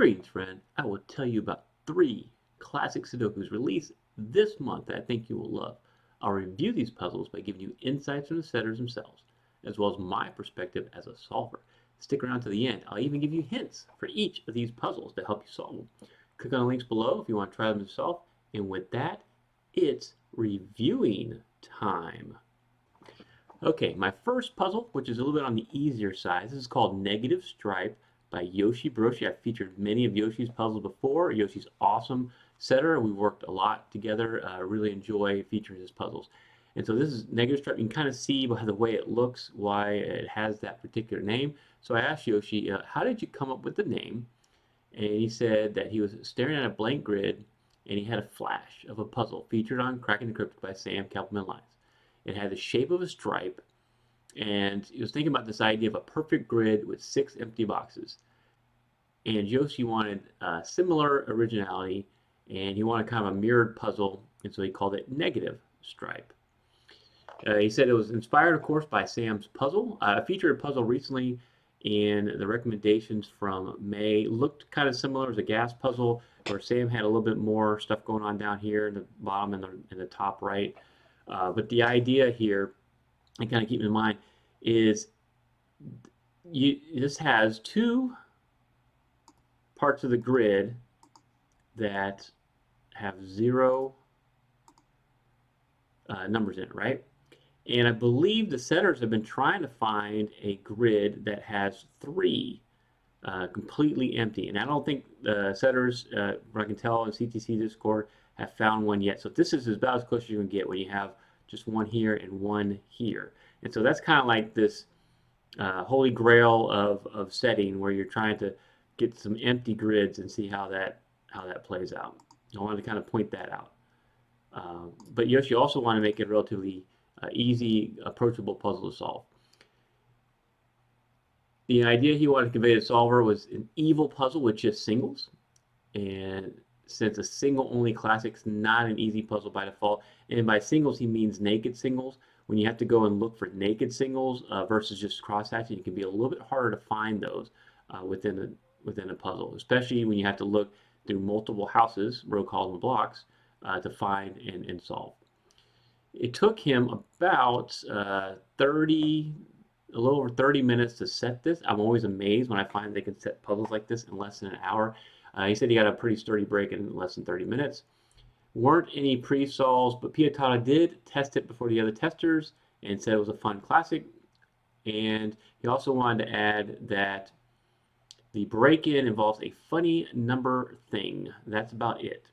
Greetings, friend. I will tell you about 3 classic Sudokus released this month that I think you will love. I'll review these puzzles by giving you insights from the setters themselves, as well as my perspective as a solver. Stick around to the end. I'll even give you hints for each of these puzzles to help you solve them. Click on the links below if you want to try them yourself. And with that, it's reviewing time. Okay, my first puzzle, which is a little bit on the easier side, this is called Negative Stripe by Yoshi Baroshi. I've featured many of Yoshi's puzzles before. Yoshi's awesome setter. We worked a lot together. I really enjoy featuring his puzzles. And so this is Negative Stripe. You can kind of see by the way it looks why it has that particular name. So I asked Yoshi, how did you come up with the name? And he said that he was staring at a blank grid and he had a flash of a puzzle featured on Cracking Encrypted by Sam Kappelman Lines. It had the shape of a stripe, and he was thinking about this idea of a perfect grid with 6 empty boxes. And Yoshi wanted similar originality, and he wanted kind of a mirrored puzzle, and so he called it Negative Stripe. He said it was inspired, of course, by Sam's puzzle. I featured a puzzle recently, and the recommendations from May looked kind of similar. It was a gas puzzle where Sam had a little bit more stuff going on down here in the bottom and in the top right. But the idea here, and kind of keep in mind, is this has 2 parts of the grid that have 0 numbers in it, right? And I believe the setters have been trying to find a grid that has 3 completely empty. And I don't think the setters, I can tell in CTC Discord, have found one yet. So this is about as close as you can get when you have just 1 here and 1 here. And so that's kind of like this holy grail of setting where you're trying to get some empty grids and see how that plays out. I wanted to kind of point that out. But Yoshi also wanted to make it a relatively easy, approachable puzzle to solve. The idea he wanted to convey to solver was an evil puzzle with just singles. And since a single-only classic is not an easy puzzle by default, and by singles he means naked singles. When you have to go and look for naked singles versus just cross-hatching, it can be a little bit harder to find those within a puzzle, especially when you have to look through multiple houses, row, column, and blocks, to find and solve. It took him about a little over 30 minutes to set this. I'm always amazed when I find they can set puzzles like this in less than an hour. He said he got a pretty sturdy break in less than 30 minutes. Weren't any pre-solves, but Piatato did test it before the other testers and said it was a fun classic. And he also wanted to add that the break-in involves a funny number thing. That's about it.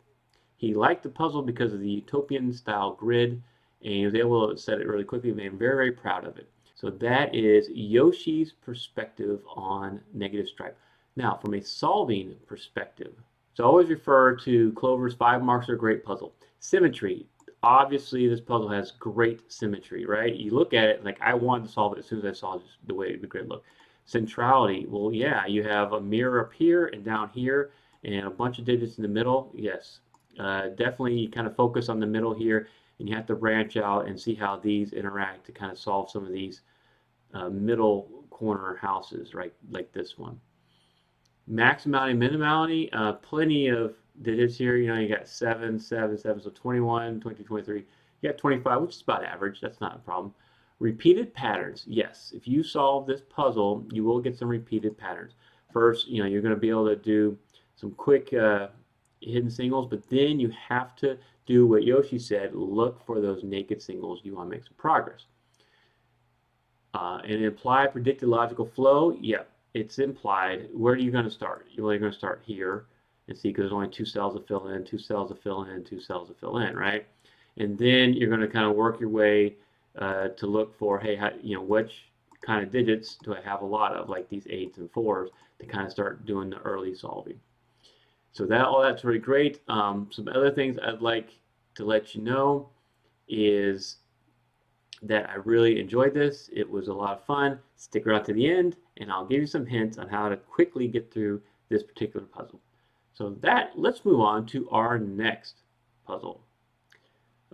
He liked the puzzle because of the utopian style grid, and he was able to set it really quickly, and I'm very, very proud of it. So that is Yoshi's perspective on Negative Stripe. Now, from a solving perspective, so I always refer to Clover's 5 marks are a great puzzle. Symmetry. Obviously, this puzzle has great symmetry, right? You look at it, like I wanted to solve it as soon as I saw just the way the grid looked. Centrality. Well, yeah, you have a mirror up here and down here, and a bunch of digits in the middle. Yes, definitely kind of focus on the middle here, and you have to branch out and see how these interact to kind of solve some of these middle corner houses, right, like this one. Maximality, minimality, plenty of digits here. You know, you got 7, 7, 7, so 21, 22, 23. You got 25, which is about average. That's not a problem. Repeated patterns. Yes, if you solve this puzzle, you will get some repeated patterns. First, you know, you're going to be able to do some quick hidden singles, but then you have to do what Yoshi said, look for those naked singles. You want to make some progress. And imply predicted logical flow. Yeah. It's implied. Where are you going to start? You're only going to start here and see, because there's only 2 cells to fill in, 2 cells to fill in, 2 cells to fill in, right? And then you're going to kind of work your way to look for, hey, how, you know, which kind of digits do I have a lot of, like these 8s and 4s, to kind of start doing the early solving. So all that's really great. Some other things I'd like to let you know is that I really enjoyed this. It was a lot of fun. Stick around to the end, and I'll give you some hints on how to quickly get through this particular puzzle. So let's move on to our next puzzle.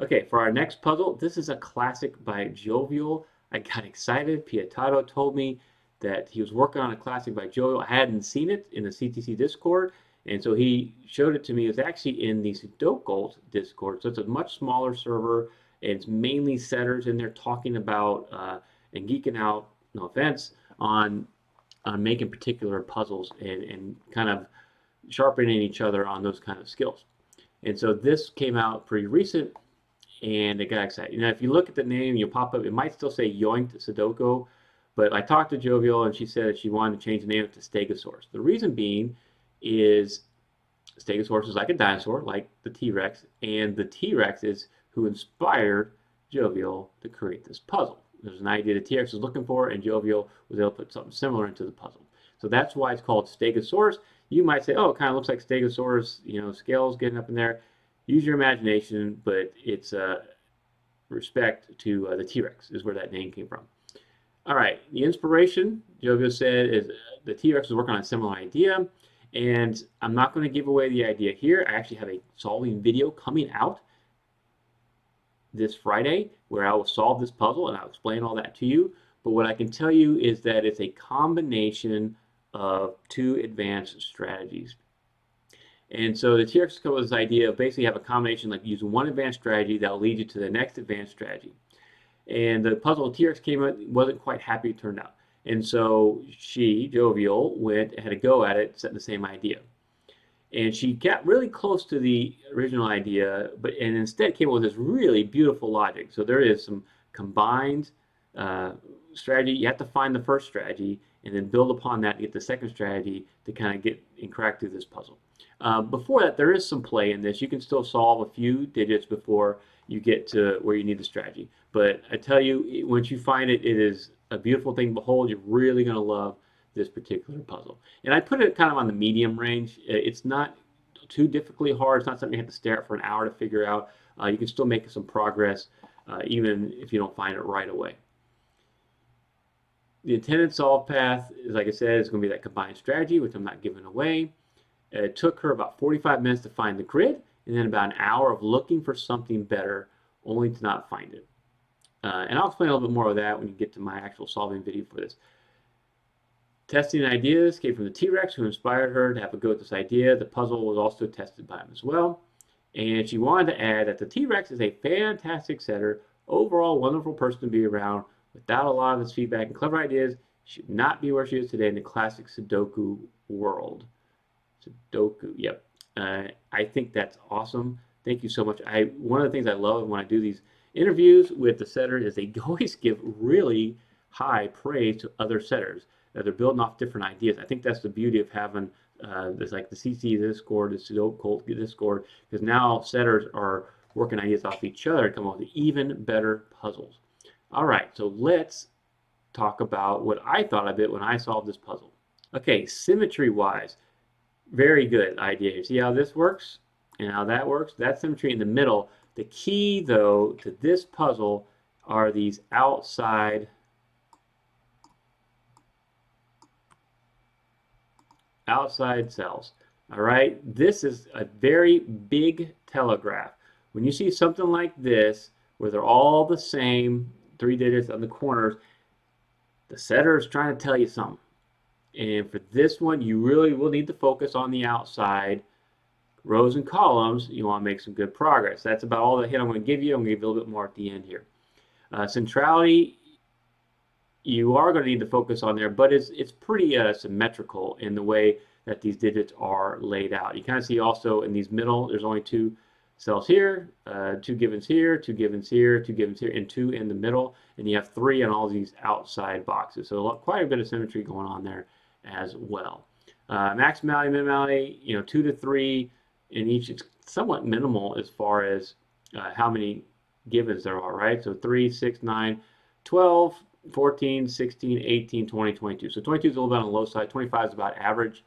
Okay, for our next puzzle, this is a classic by Jovial. I got excited. Piatato told me that he was working on a classic by Jovial. I hadn't seen it in the CTC Discord, and so he showed it to me. It's actually in the Sudoku Discord, so it's a much smaller server, and it's mainly setters in there talking about and geeking out, no offense, on making particular puzzles and kind of sharpening each other on those kind of skills. And so this came out pretty recent, and it got excited. If you look at the name, you'll pop up, it might still say Yoinked Sudoku, but I talked to Jovial, and she said that she wanted to change the name to Stegosaurus. The reason being is Stegosaurus is like a dinosaur, like the T-Rex, and the T-Rex is who inspired Jovial to create this puzzle. There's an idea the T-Rex was looking for, and Jovial was able to put something similar into the puzzle. So that's why it's called Stegosaurus. You might say, oh, it kind of looks like Stegosaurus, scales getting up in there. Use your imagination, but it's respect to the T-Rex is where that name came from. All right, the inspiration, Jovial said, is the T-Rex was working on a similar idea, and I'm not going to give away the idea here. I actually have a solving video coming out this Friday where I will solve this puzzle, and I'll explain all that to you. But what I can tell you is that it's a combination of two advanced strategies. And so the T-Rex came up with this idea of basically have a combination, like using one advanced strategy that will lead you to the next advanced strategy. And the puzzle T-Rex came out, wasn't quite happy it turned out. And so she, Jovial, went and had a go at it, setting the same idea. And she got really close to the original idea, and instead came up with this really beautiful logic. So there is some combined strategy. You have to find the first strategy and then build upon that to get the second strategy to kind of get and crack through this puzzle. Before that, there is some play in this. You can still solve a few digits before you get to where you need the strategy. But I tell you, once you find it, it is a beautiful thing to behold. You're really going to love this particular puzzle. And I put it kind of on the medium range. It's not too difficultly hard. It's not something you have to stare at for an hour to figure out. You can still make some progress even if you don't find it right away. The intended solve path, like I said, is going to be that combined strategy, which I'm not giving away. It took her about 45 minutes to find the grid, and then about an hour of looking for something better, only to not find it. And I'll explain a little bit more of that when you get to my actual solving video for this. Testing ideas came from the T-Rex, who inspired her to have a go at this idea. The puzzle was also tested by him as well. And she wanted to add that the T-Rex is a fantastic setter, overall wonderful person to be around. Without a lot of his feedback and clever ideas, she would not be where she is today in the classic Sudoku world. Sudoku, yep. I think that's awesome. Thank you so much. One of the things I love when I do these interviews with the setters is they always give really high praise to other setters. They're building off different ideas. I think that's the beauty of having this, like the CC Discord, the Sudoku Discord, because now setters are working ideas off each other to come up with even better puzzles. All right, so let's talk about what I thought of it when I solved this puzzle. Okay, symmetry-wise, very good idea here. See how this works and how that works? That's symmetry in the middle. The key, though, to this puzzle are these outside cells. All right, this is a very big telegraph. When you see something like this, where they're all the same, 3 digits on the corners, the setter is trying to tell you something. And for this one, you really will need to focus on the outside rows and columns. You want to make some good progress. That's about all the hint I'm going to give you. I'm going to give you a little bit more at the end here. Centrality, you are going to need to focus on there, but it's pretty symmetrical in the way that these digits are laid out. You kind of see also in these middle, there's only 2 cells here, 2 givens here, 2 givens here, 2 givens here, and 2 in the middle, and you have 3 on all these outside boxes. So quite a bit of symmetry going on there as well. Maximality, minimality, 2 to 3 in each. It's somewhat minimal as far as how many givens there are, right? So 3, 6, 9, 12, 14, 16, 18, 20, 22. So 22 is a little bit on the low side. 25 is about average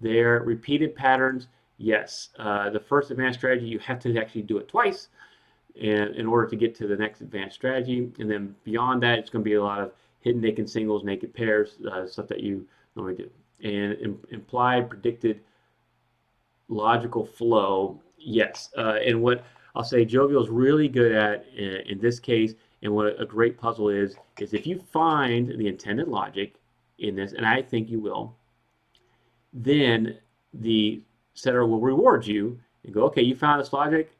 there. Repeated patterns, yes. The first advanced strategy, you have to actually do it twice in order to get to the next advanced strategy. And then beyond that, it's going to be a lot of hidden naked singles, naked pairs, stuff that you normally do. And implied, predicted, logical flow, yes. And what I'll say Jovial is really good at in this case, and what a great puzzle is if you find the intended logic in this, and I think you will, then the setter will reward you and go, okay, you found this logic.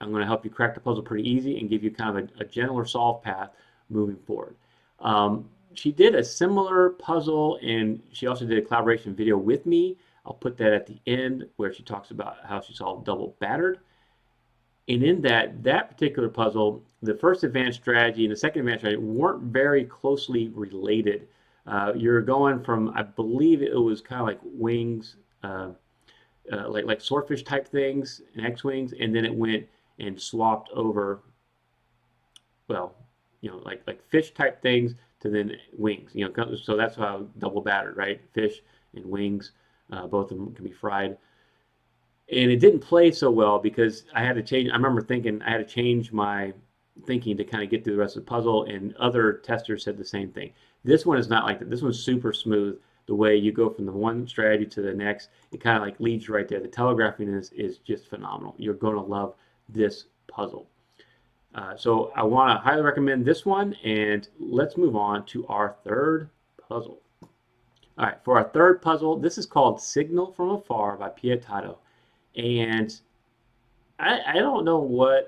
I'm going to help you crack the puzzle pretty easy and give you kind of a gentler solve path moving forward. She did a similar puzzle, and she also did a collaboration video with me. I'll put that at the end where she talks about how she solved Double Battered. And in that particular puzzle, the first advanced strategy and the second advanced strategy weren't very closely related. You're going from, I believe it was kind of like wings, like swordfish type things and X-wings, and then it went and swapped over, well, like fish type things to then wings. So that's how Double Battered, right? Fish and wings, both of them can be fried. And it didn't play so well because I had to change. I remember thinking I had to change my thinking to kind of get through the rest of the puzzle, and other testers said the same thing. This one is not like that. This one's super smooth. The way you go from the one strategy to the next, it kind of like leads you right there. The telegraphing is just phenomenal. You're going to love this puzzle. So I want to highly recommend this one, and let's move on to our third puzzle. All right, for our third puzzle, this is called Signal from Afar by Piatato. And I don't know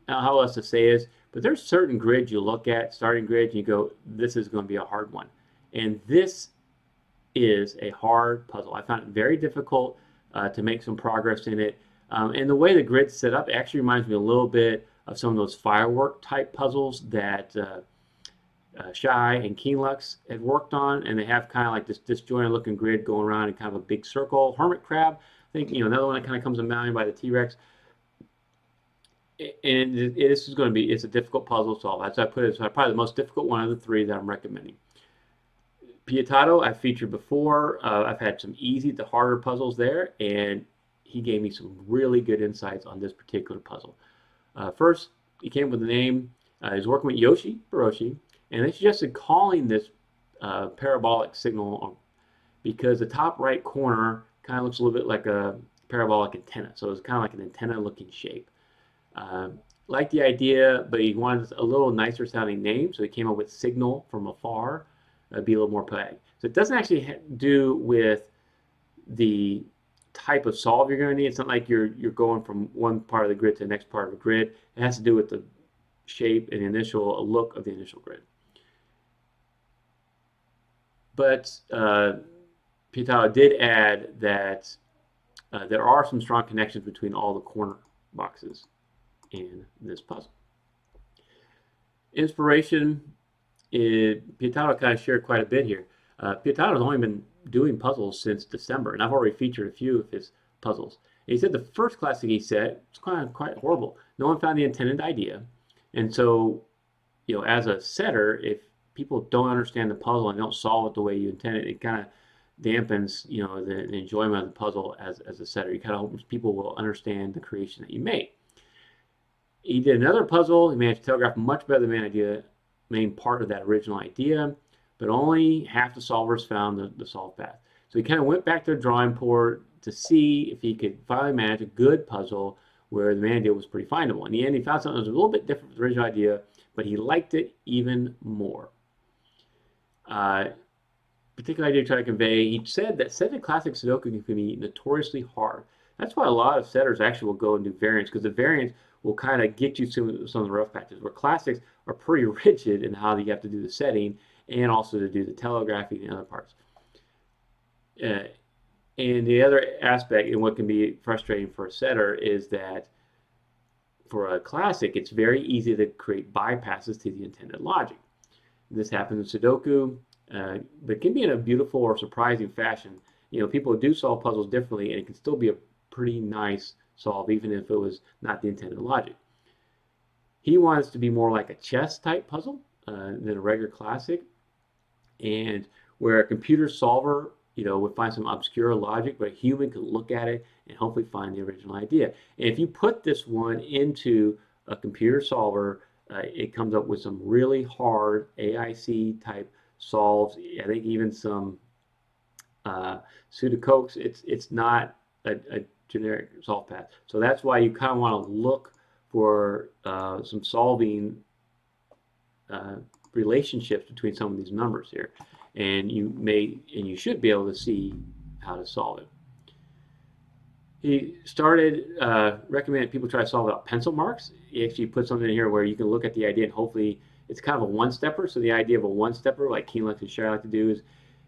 how else to say this, but there's certain grids you look at, starting grids, and you go, this is going to be a hard one. And this is a hard puzzle. I found it very difficult to make some progress in it. And the way the grid's set up actually reminds me a little bit of some of those firework type puzzles that Shy and Keenlux had worked on, and they have kind of like this disjointed looking grid going around in kind of a big circle. Hermit Crab, I think, another one that kind of comes in mind by the T-Rex. And this is going to be, it's a difficult puzzle to solve. As I put it, it's probably the most difficult one of the three that I'm recommending. Piatato, I've featured before. I've had some easy to harder puzzles there, and he gave me some really good insights on this particular puzzle. First, he came up with the name. He's working with Yoshi, Baroshi, and they suggested calling this parabolic signal because the top right corner kind of looks a little bit like a parabolic antenna. So it's kind of like an antenna looking shape. Liked the idea, but he wanted a little nicer sounding name, so he came up with Signal from Afar. Be a little more poetic. So it doesn't actually do with the type of solve you're going to need. It's not like you're going from one part of the grid to the next part of the grid. It has to do with the shape and the initial look of the initial grid. But Piatato did add that there are some strong connections between all the corner boxes in this puzzle. Inspiration, Piatato kind of shared quite a bit here. Piatato's only been doing puzzles since December, and I've already featured a few of his puzzles. And he said the first classic he set was quite horrible. No one found the intended idea, and so, as a setter, if people don't understand the puzzle and don't solve it the way you intended, it kind of dampens, the enjoyment of the puzzle as a setter. You kind of hope people will understand the creation that you made. He did another puzzle. He managed to telegraph much better than the main part of that original idea, but only half the solvers found the solve path. So he kind of went back to the drawing board to see if he could finally manage a good puzzle where the main idea was pretty findable. In the end, he found something that was a little bit different from the original idea, but he liked it even more. Particular idea to try to convey, he said that setting classic Sudoku can be notoriously hard. That's why a lot of setters actually will go and do variants, because the variants will kind of get you to some of the rough patches, where classics are pretty rigid in how you have to do the setting and also to do the telegraphing and other parts. And the other aspect, and what can be frustrating for a setter, is that for a classic, it's very easy to create bypasses to the intended logic. This happens in Sudoku, but it can be in a beautiful or surprising fashion. People do solve puzzles differently, and it can still be a pretty nice solve, even if it was not the intended logic. He wants to be more like a chess type puzzle than a regular classic, and where a computer solver would find some obscure logic, but a human could look at it and hopefully find the original idea. And if you put this one into a computer solver, it comes up with some really hard AIC type solves. I think even some Sudoku. It's not a generic solve path. So that's why you kind of want to look for some solving relationships between some of these numbers here. and you should be able to see how to solve it. He started recommending people try to solve without pencil marks. He actually put something in here where you can look at the idea and hopefully it's kind of a one-stepper. So the idea of a one-stepper, like Keenlex and Sherry like to do,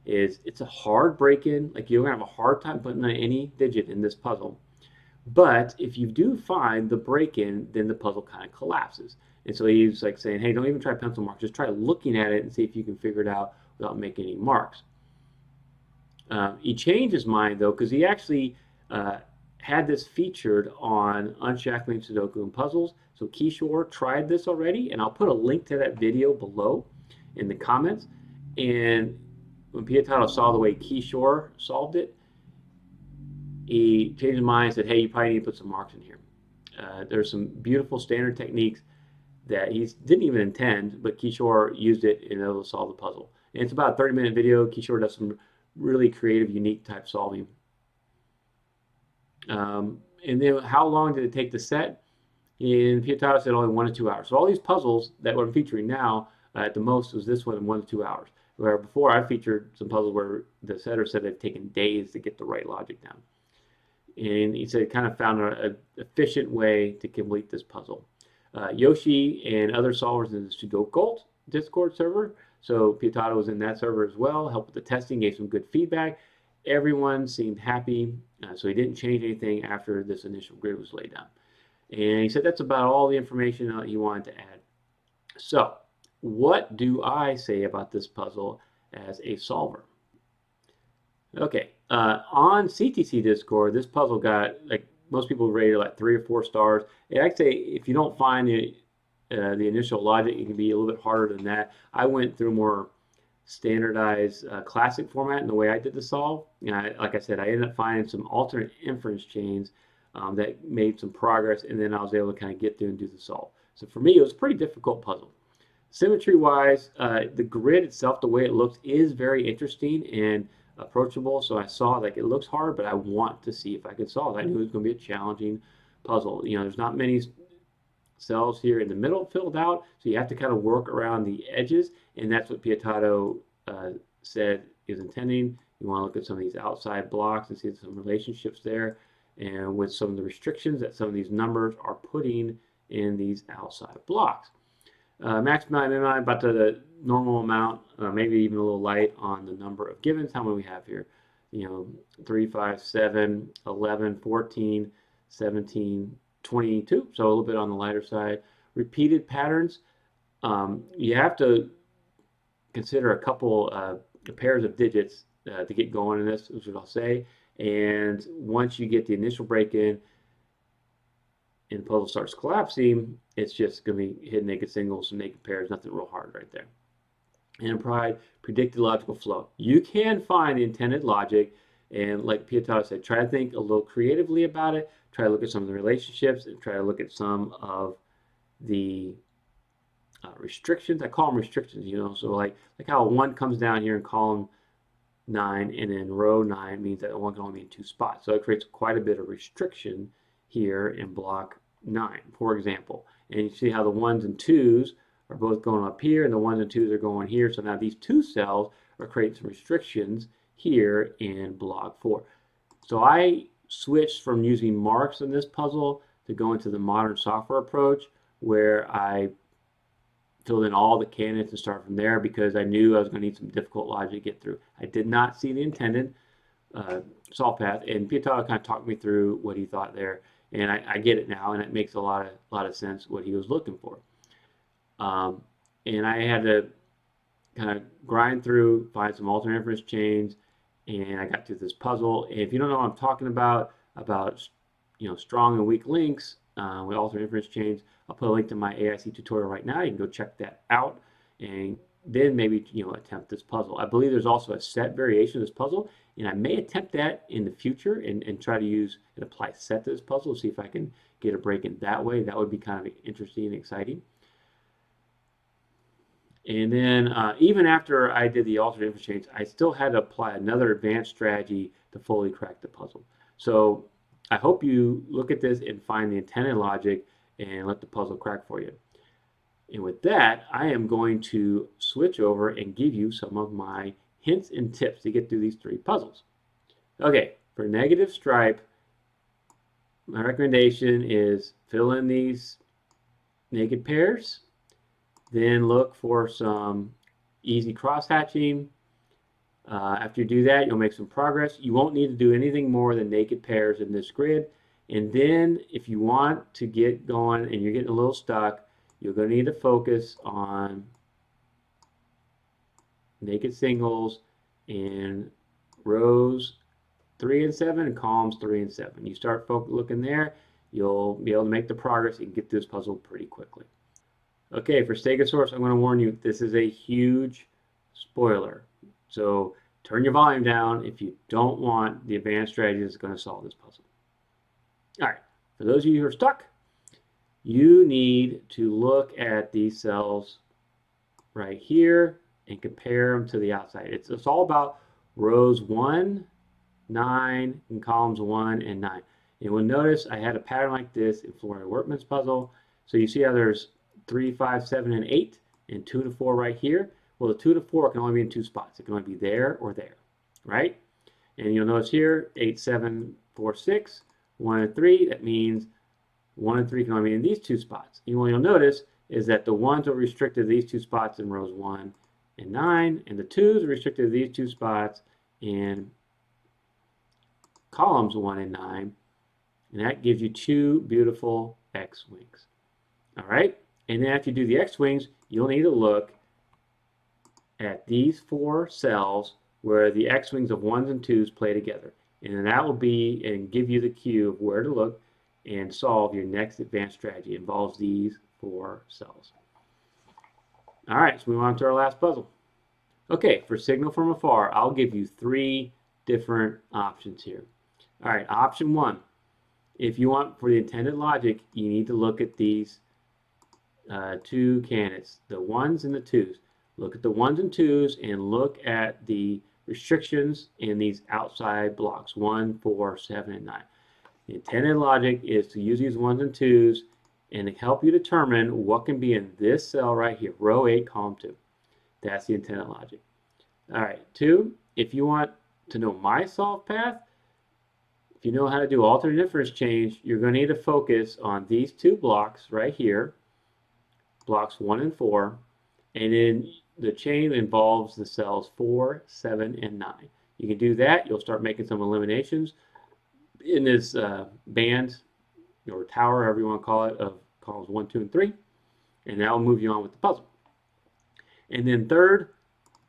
is it's a hard break-in. Like you're gonna have a hard time putting any digit in this puzzle. But if you do find the break-in, then the puzzle kind of collapses. And so he's like saying, hey, don't even try pencil marks. Just try looking at it and see if you can figure it out without making any marks. He changed his mind though, because he actually had this featured on Unshackling Sudoku and Puzzles. So Kishore tried this already, and I'll put a link to that video below in the comments. And when Piatato saw the way Kishore solved it, he changed his mind and said, hey, you probably need to put some marks in here. There's some beautiful standard techniques that he didn't even intend, but Kishore used it and it will solve the puzzle. And it's about a 30-minute video. Kishore does some really creative, unique type solving. And then how long did it take to set? And Piatato said only 1 to 2 hours. So all these puzzles that we're featuring now, at the most was this one in 1 to 2 hours. Where before I featured some puzzles where the setter said they've taken days to get the right logic down. And he said he kind of found an efficient way to complete this puzzle. Yoshi and other solvers in the Sudoku Discord server. So Piatato was in that server as well, helped with the testing, gave some good feedback. Everyone seemed happy, so he didn't change anything after this initial grid was laid down. And he said that's about all the information that he wanted to add. So what do I say about this puzzle as a solver? Okay, on CTC Discord, this puzzle got, like most people rated like 3 or 4 stars. And I'd say if you don't find the initial logic, it can be a little bit harder than that. I went through more standardized classic format in the way I did the solve. Like I said, I ended up finding some alternate inference chains that made some progress, and then I was able to kind of get through and do the solve. So for me, it was a pretty difficult puzzle. Symmetry-wise, the grid itself, the way it looks, is very interesting and approachable. So I saw like it looks hard, but I want to see if I could solve it. I knew it was going to be a challenging puzzle. You know, there's not many cells here in the middle filled out, so you have to kind of work around the edges, and that's what Piatato said he was intending. You want to look at some of these outside blocks and see some relationships there, and with some of the restrictions that some of these numbers are putting in these outside blocks. Maximize, minimize, about the normal amount, maybe even a little light on the number of givens. How many we have here? You know, 3, 5, 7, 11, 14, 17, 22, so a little bit on the lighter side. Repeated patterns, you have to consider a couple pairs of digits to get going in this, is what I'll say. And once you get the initial break-in and the puzzle starts collapsing, it's just going to be hidden naked singles and naked pairs, nothing real hard right there. And pride, predicted logical flow. You can find the intended logic, and like Piatato said, try to think a little creatively about it. Try to look at some of the relationships and try to look at some of the restrictions. I call them restrictions, you know, so like how 1 comes down here in column 9 and then row 9 means that 1 can only be in 2 spots. So it creates quite a bit of restriction here in block 9, for example. And you see how the 1s and 2s are both going up here and the 1s and 2s are going here. So now these 2 cells are creating some restrictions here in block 4. So I switched from using marks in this puzzle to go into the modern software approach where I filled in all the candidates and start from there because I knew I was going to need some difficult logic to get through. I did not see the intended solve path, and Piatato kind of talked me through what he thought there, and I get it now, and it makes a lot of sense what he was looking for. And I had to kind of grind through, find some alternate inference chains, and I got through this puzzle. And if you don't know what I'm talking about you know, strong and weak links with alternate inference chains, I'll put a link to my AIC tutorial right now. You can go check that out, and then maybe, you know, attempt this puzzle. I believe there's also a set variation of this puzzle, and I may attempt that in the future and try to use and apply set to this puzzle, see if I can get a break in that way. That would be kind of interesting and exciting. And then even after I did the alternate inference chains, I still had to apply another advanced strategy to fully crack the puzzle. So I hope you look at this and find the intended logic and let the puzzle crack for you. And with that, I am going to switch over and give you some of my hints and tips to get through these 3 puzzles. Okay, for negative stripe, my recommendation is fill in these naked pairs, then look for some easy cross-hatching. After you do that, you'll make some progress. You won't need to do anything more than naked pairs in this grid. And then if you want to get going and you're getting a little stuck, you're going to need to focus on naked singles in rows 3 and 7 and columns 3 and 7. You start looking there, you'll be able to make the progress and get through this puzzle pretty quickly. Okay, for Stegosaurus, I'm going to warn you, this is a huge spoiler. So turn your volume down if you don't want the advanced strategy that's going to solve this puzzle. All right, for those of you who are stuck, you need to look at these cells right here and compare them to the outside. It's all about rows 1, 9, and columns 1 and 9. And we'll notice I had a pattern like this in Florian Wortmann's puzzle. So you see how there's 3, 5, 7, and 8, and 2 to 4 right here. Well, the 2 to 4 can only be in 2 spots. It can only be there or there, right? And you'll notice here, 8, 7, 4, 6, 1, and 3. That means 1 and 3 can only be in these 2 spots. And what you'll notice is that the 1s are restricted to these 2 spots in rows 1 and 9, and the 2s are restricted to these 2 spots in columns 1 and 9. And that gives you 2 beautiful X-wings. All right? And then after you do the X-wings, you'll need to look at these 4 cells where the X-wings of 1s and 2s play together. And then that will be and give you the cue of where to look and solve your next advanced strategy. It involves these 4 cells. All right, so we move on to our last puzzle. Okay, for Signal from Afar, I'll give you 3 different options here. All right, option 1. If you want for the intended logic, you need to look at these 2 candidates, the 1s and the 2s. Look at the 1s and 2s and look at the restrictions in these outside blocks, 1, 4, 7, and 9. The intended logic is to use these 1s and 2s and to help you determine what can be in this cell right here, row 8, column 2. That's the intended logic. All right, 2, if you want to know my solve path, if you know how to do alternate inference change, you're going to need to focus on these 2 blocks right here, blocks 1 and 4, and then the chain involves the cells 4, 7, and 9. You can do that. You'll start making some eliminations in this band or tower, however you want to call it, of columns 1, 2, and 3, and that will move you on with the puzzle. And then third,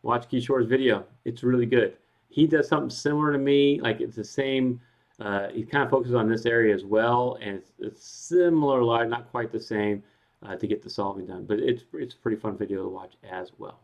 watch Kishore's video. It's really good. He does something similar to me, like it's the same. He kind of focuses on this area as well, and it's similar, not quite the same, to get the solving done. But it's a pretty fun video to watch as well.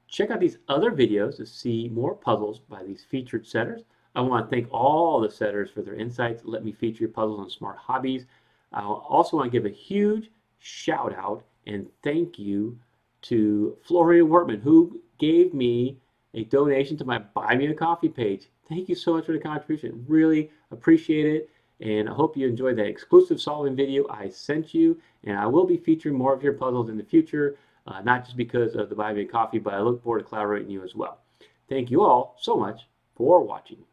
Check out these other videos to see more puzzles by these featured setters. I want to thank all the setters for their insights. Let me feature your puzzles on Smart Hobbies. I also want to give a huge shout out and thank you to Florian Wortmann, who gave me a donation to my Buy Me a Coffee page. Thank you so much for the contribution. Really appreciate it. And I hope you enjoyed that exclusive solving video I sent you. And I will be featuring more of your puzzles in the future, not just because of the Buy Me a Coffee, but I look forward to collaborating with you as well. Thank you all so much for watching.